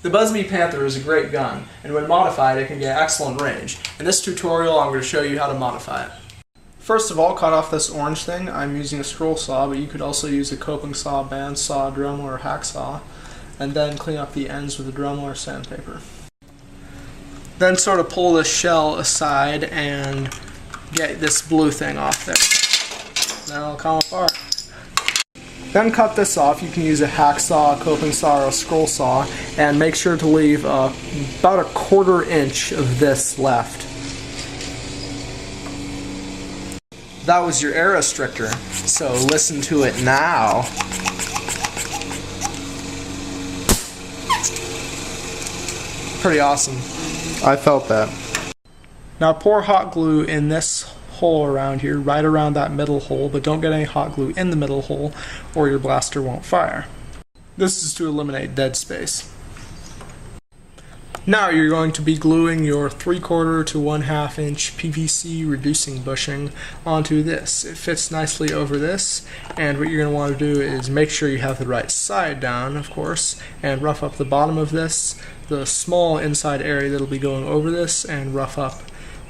The Panther is a great gun, and when modified it can get excellent range. In this tutorial I'm going to show you how to modify it. First of all, cut off this orange thing. I'm using a scroll saw, but you could also use a coping saw, bandsaw, Dremel, or hacksaw, and then clean up the ends with a Dremel or sandpaper. Then sort of pull this shell aside and get this blue thing off there. Then it'll come apart. Then cut this off. You can use a hacksaw, a coping saw, or a scroll saw, and make sure to leave about a 1/4 inch of this left. That was your air restrictor, so listen to it now. Pretty awesome. I felt that. Now pour hot glue in this hole around here, right around that middle hole, but don't get any hot glue in the middle hole or your blaster won't fire. This is to eliminate dead space. Now you're going to be gluing your 3/4 to 1/2 inch PVC reducing bushing onto this. It fits nicely over this, and what you're going to want to do is make sure you have the right side down, of course, and rough up the bottom of this, the small inside area that'll be going over this, and rough up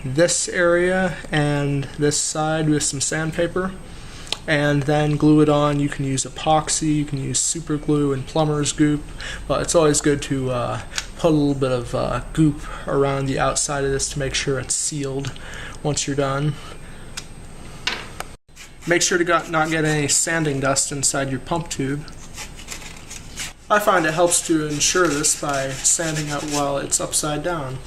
this area and this side with some sandpaper, and then glue it on. You can use epoxy, you can use super glue and plumber's goop, but it's always good to put a little bit of goop around the outside of this to make sure it's sealed once you're done. Make sure to not get any sanding dust inside your pump tube. I find it helps to ensure this by sanding it while it's upside down.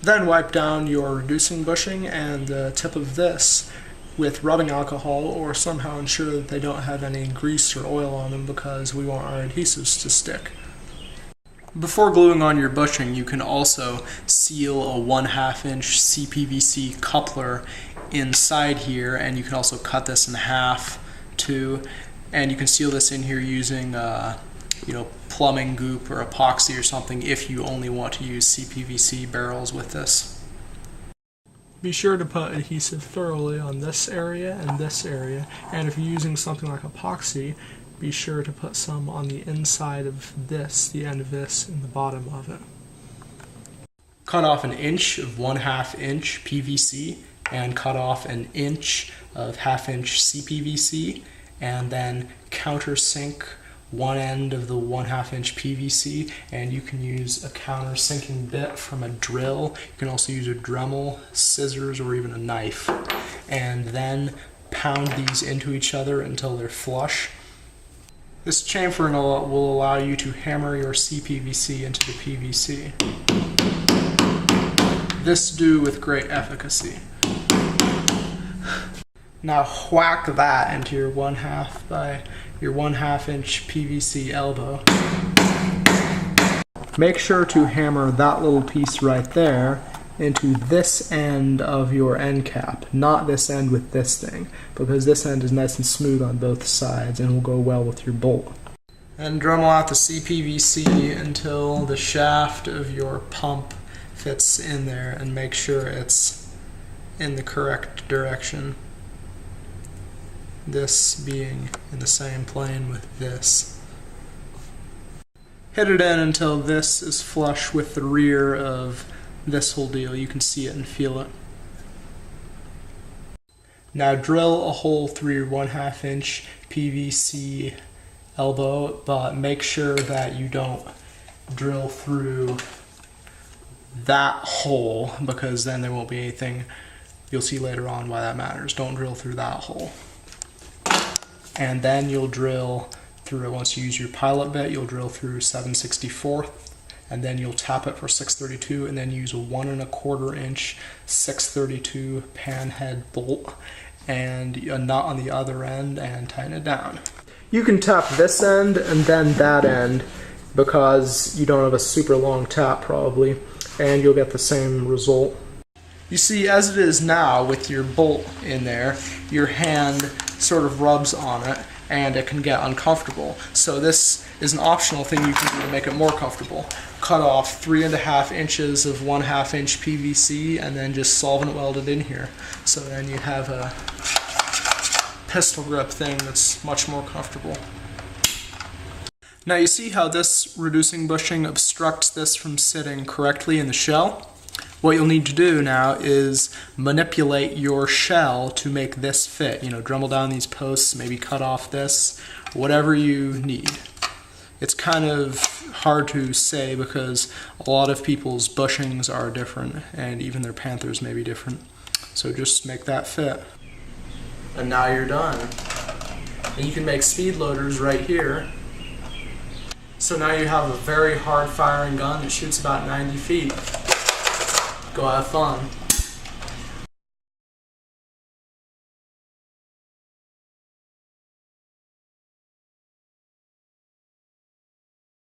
Then wipe down your reducing bushing and the tip of this with rubbing alcohol, or somehow ensure that they don't have any grease or oil on them because we want our adhesives to stick. Before gluing on your bushing, you can also seal a 1/2 inch CPVC coupler inside here, and you can also cut this in half too, and you can seal this in here using plumbing goop or epoxy or something if you only want to use CPVC barrels with this. Be sure to put adhesive thoroughly on this area and this area, and if you're using something like epoxy, be sure to put some on the inside of this, the end of this, and the bottom of it. Cut off 1 inch of 1/2 inch PVC, and cut off 1 inch of 1/2 inch CPVC, and then countersink one end of the 1/2 inch PVC, and you can use a countersinking bit from a drill. You can also use a Dremel, scissors, or even a knife, and then pound these into each other until they're flush. This chamfering will allow you to hammer your CPVC into the PVC. This do with great efficacy. Now whack that into your 1/2 inch PVC elbow. Make sure to hammer that little piece right there into this end of your end cap, not this end with this thing, because this end is nice and smooth on both sides and will go well with your bolt. And Dremel out the CPVC until the shaft of your pump fits in there, and make sure it's in the correct direction. This being in the same plane with this. Hit it in until this is flush with the rear of this whole deal. You can see it and feel it. Now drill a hole through your 1/2 inch PVC elbow, but make sure that you don't drill through that hole, because then there won't be anything. You'll see later on why that matters. Don't drill through that hole. And then you'll drill through it. Once you use your pilot bit, you'll drill through 7/64, and then you'll tap it for 632, and then use a 1 1/4 inch 632 pan head bolt and a nut on the other end, and tighten it down. You can tap this end and then that end, because you don't have a super long tap probably, and you'll get the same result. You see, as it is now with your bolt in there, your hand sort of rubs on it and it can get uncomfortable. So this is an optional thing you can do to make it more comfortable. Cut off 3 1/2 inches of 1/2 inch PVC and then just solvent weld it in here. So then you have a pistol grip thing that's much more comfortable. Now you see how this reducing bushing obstructs this from sitting correctly in the shell? What you'll need to do now is manipulate your shell to make this fit. You know, dremel down these posts, maybe cut off this, whatever you need. It's kind of hard to say because a lot of people's bushings are different and even their Panthers may be different. So just make that fit. And now you're done. And you can make speed loaders right here. So now you have a very hard firing gun that shoots about 90 feet. Go have fun.